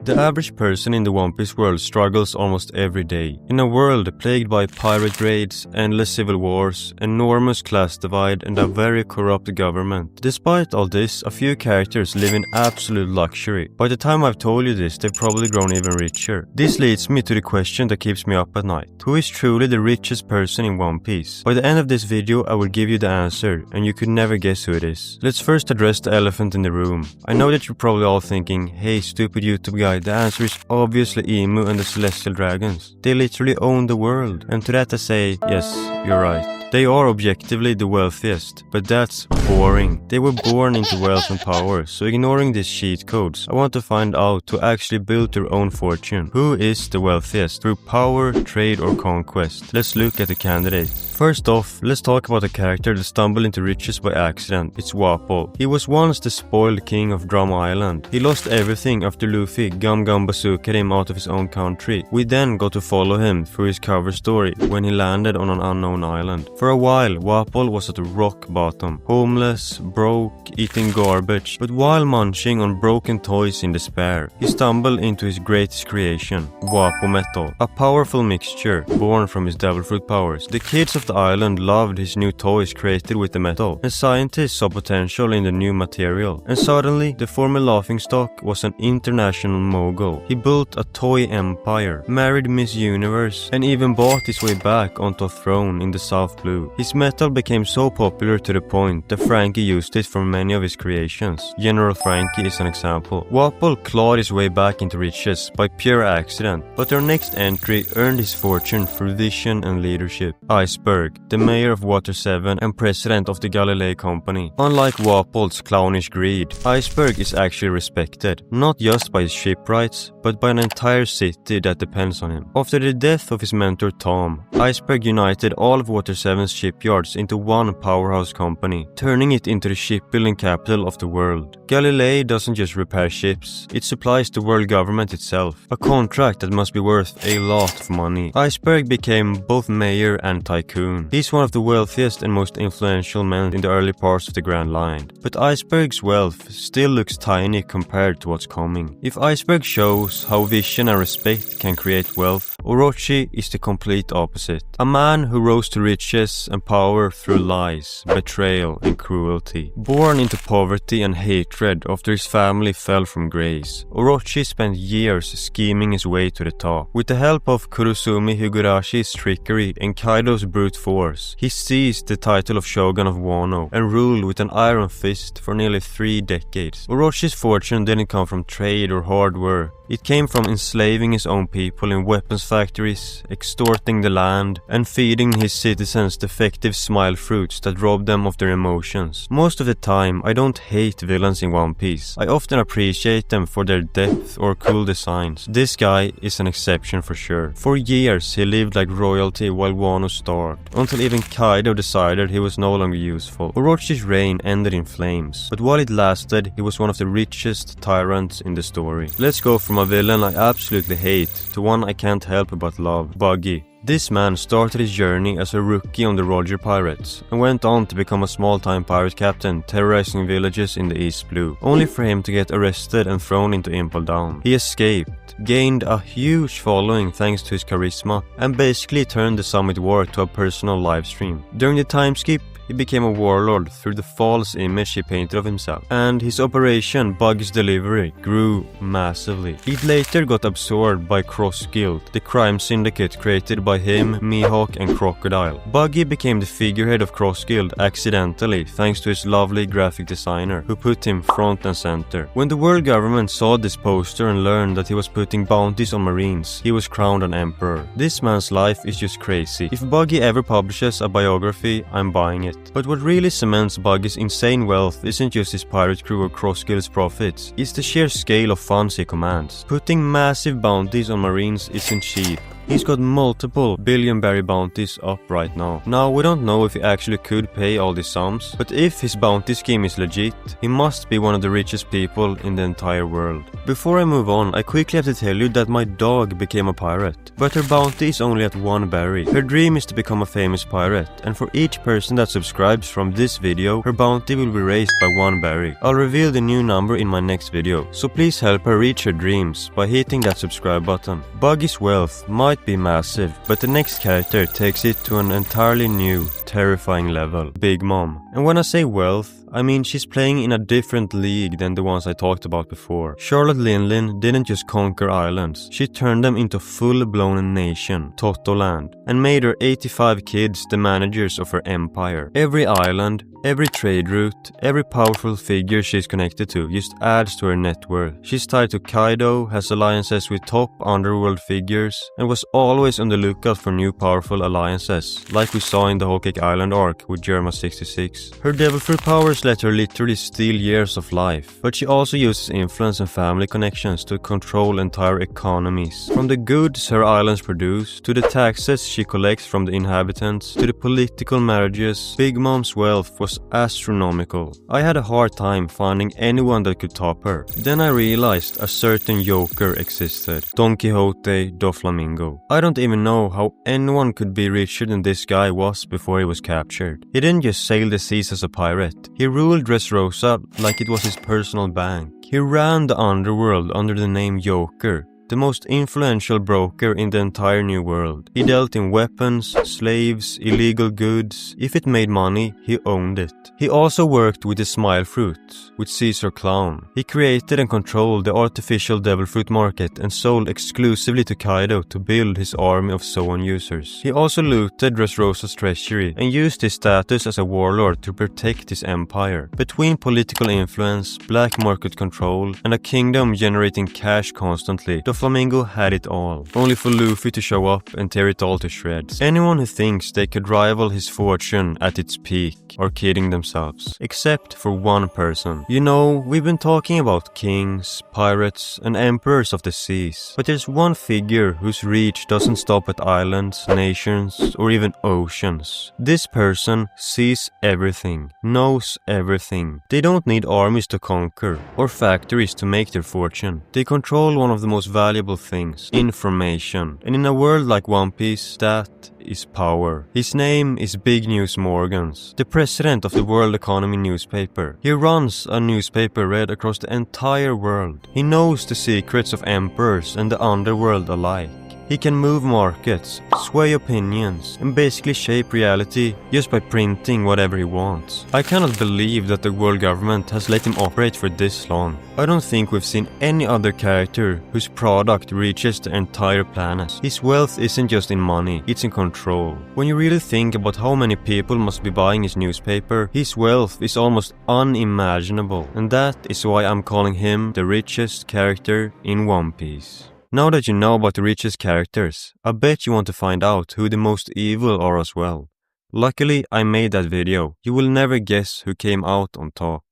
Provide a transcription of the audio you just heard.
The average person in the One Piece world struggles almost every day. In a world plagued by pirate raids, endless civil wars, enormous class divide, and a very corrupt government. Despite all this, a few characters live in absolute luxury. By the time I've told you this, they've probably grown even richer. This leads me to the question that keeps me up at night. Who is truly the richest person in One Piece? By the end of this video, I will give you the answer, and you could never guess who it is. Let's first address the elephant in the room. I know that you're probably all thinking, hey stupid YouTube guy, the answer is obviously Emu and the Celestial Dragons. They literally own the world. And to that I say, yes, you're right. They are objectively the wealthiest, but that's boring. They were born into wealth and power, so ignoring these cheat codes, I want to find out who actually built their own fortune. Who is the wealthiest through power, trade or conquest? Let's look at the candidates. First off, let's talk about a character that stumbled into riches by accident. It's Wapol. He was once the spoiled king of Drum Island. He lost everything after Luffy Gum Gum bazookaed him out of his own country. We then got to follow him through his cover story when he landed on an unknown island. For a while, Wapol was at the rock bottom, homeless, broke, eating garbage, but while munching on broken toys in despair, he stumbled into his greatest creation, Wapol Metal, a powerful mixture born from his devil fruit powers. The kids of the island loved his new toys created with the metal, and scientists saw potential in the new material. And suddenly, the former laughingstock was an international mogul. He built a toy empire, married Miss Universe, and even bought his way back onto a throne in the South Blue. His metal became so popular to the point that Frankie used it for many of his creations. General Frankie is an example. Wapol clawed his way back into riches by pure accident, but their next entry earned his fortune through vision and leadership. Iceberg, the mayor of Water 7 and president of the Galilei Company. Unlike Wapol's clownish greed, Iceberg is actually respected, not just by his shipwrights, but by an entire city that depends on him. After the death of his mentor Tom, Iceberg united all of Water 7's shipyards into one powerhouse company, turning it into the shipbuilding capital of the world. Galilei doesn't just repair ships, it supplies the world government itself, a contract that must be worth a lot of money. Iceberg became both mayor and tycoon. He's one of the wealthiest and most influential men in the early parts of the Grand Line. But Iceberg's wealth still looks tiny compared to what's coming. If Iceberg shows how vision and respect can create wealth, Orochi is the complete opposite. A man who rose to riches and power through lies, betrayal and cruelty. Born into poverty and hatred after his family fell from grace, Orochi spent years scheming his way to the top. With the help of Kurosumi Higurashi's trickery and Kaido's brute force, he seized the title of Shogun of Wano and ruled with an iron fist for nearly 3 decades. Orochi's fortune didn't come from trade or hard work. It came from enslaving his own people in weapons factories, extorting the land, and feeding his citizens defective smile fruits that robbed them of their emotions. Most of the time, I don't hate villains in One Piece. I often appreciate them for their depth or cool designs. This guy is an exception for sure. For years, he lived like royalty while Wano starved, until even Kaido decided he was no longer useful. Orochi's reign ended in flames, but while it lasted, he was one of the richest tyrants in the story. Let's go from a villain I absolutely hate to one I can't help but love, Buggy. This man started his journey as a rookie on the Roger Pirates and went on to become a small-time pirate captain terrorizing villages in the East Blue, only for him to get arrested and thrown into Impel Down. He escaped, gained a huge following thanks to his charisma, and basically turned the Summit War to a personal livestream. During the time skip, he became a warlord through the false image he painted of himself, and his operation Buggy's Delivery grew massively. It later got absorbed by Cross Guild, the crime syndicate created by him, Mihawk and Crocodile. Buggy became the figurehead of Cross Guild accidentally thanks to his lovely graphic designer who put him front and center. When the world government saw this poster and learned that he was putting bounties on marines, he was crowned an emperor. This man's life is just crazy. If Buggy ever publishes a biography, I'm buying it. But what really cements Buggy's insane wealth isn't just his pirate crew or Cross Guild's profits, it's the sheer scale of funds he commands. Putting massive bounties on marines isn't cheap. He's got multiple billion-berry bounties up right now. Now, we don't know if he actually could pay all these sums, but if his bounty scheme is legit, he must be one of the richest people in the entire world. Before I move on, I quickly have to tell you that my dog became a pirate, but her bounty is only at 1 berry. Her dream is to become a famous pirate, and for each person that subscribes from this video, her bounty will be raised by 1 berry. I'll reveal the new number in my next video, so please help her reach her dreams by hitting that subscribe button. Buggy's wealth might be massive, but the next character takes it to an entirely new, terrifying level. Big Mom. And when I say wealth, I mean she's playing in a different league than the ones I talked about before. Charlotte Linlin didn't just conquer islands, she turned them into full-blown nation, Totoland, and made her 85 kids the managers of her empire. Every island, every trade route, every powerful figure she's connected to just adds to her net worth. She's tied to Kaido, has alliances with top underworld figures, and was always on the lookout for new powerful alliances, like we saw in the Whole Cake Island arc with Germa 66. Her devil fruit powers let her literally steal years of life, but she also uses influence and family connections to control entire economies. From the goods her islands produce, to the taxes she collects from the inhabitants, to the political marriages, Big Mom's wealth was astronomical. I had a hard time finding anyone that could top her. Then I realized a certain joker existed, Don Quixote Doflamingo. I don't even know how anyone could be richer than this guy was before he was captured. He didn't just sail the seas as a pirate, he ruled Dressrosa like it was his personal bank. He ran the underworld under the name Joker, the most influential broker in the entire New World. He dealt in weapons, slaves, illegal goods. If it made money, he owned it. He also worked with the Smile Fruit, with Caesar Clown. He created and controlled the artificial devil fruit market and sold exclusively to Kaido to build his army of Zoan users. He also looted Dressrosa's treasury and used his status as a warlord to protect his empire. Between political influence, black market control, and a kingdom generating cash constantly, Doflamingo had it all, only for Luffy to show up and tear it all to shreds. Anyone who thinks they could rival his fortune at its peak are kidding themselves, except for one person. You know, we've been talking about kings, pirates, and emperors of the seas, but there's one figure whose reach doesn't stop at islands, nations, or even oceans. This person sees everything, knows everything. They don't need armies to conquer, or factories to make their fortune. They control one of the most valuable things, information. And in a world like One Piece, that is power. His name is Big News Morgans, the president of the World Economy newspaper. He runs a newspaper read across the entire world. He knows the secrets of emperors and the underworld alike. He can move markets, sway opinions, and basically shape reality just by printing whatever he wants. I cannot believe that the world government has let him operate for this long. I don't think we've seen any other character whose product reaches the entire planet. His wealth isn't just in money, it's in control. When you really think about how many people must be buying his newspaper, his wealth is almost unimaginable. And that is why I'm calling him the richest character in One Piece. Now that you know about the richest characters, I bet you want to find out who the most evil are as well. Luckily, I made that video. You will never guess who came out on top.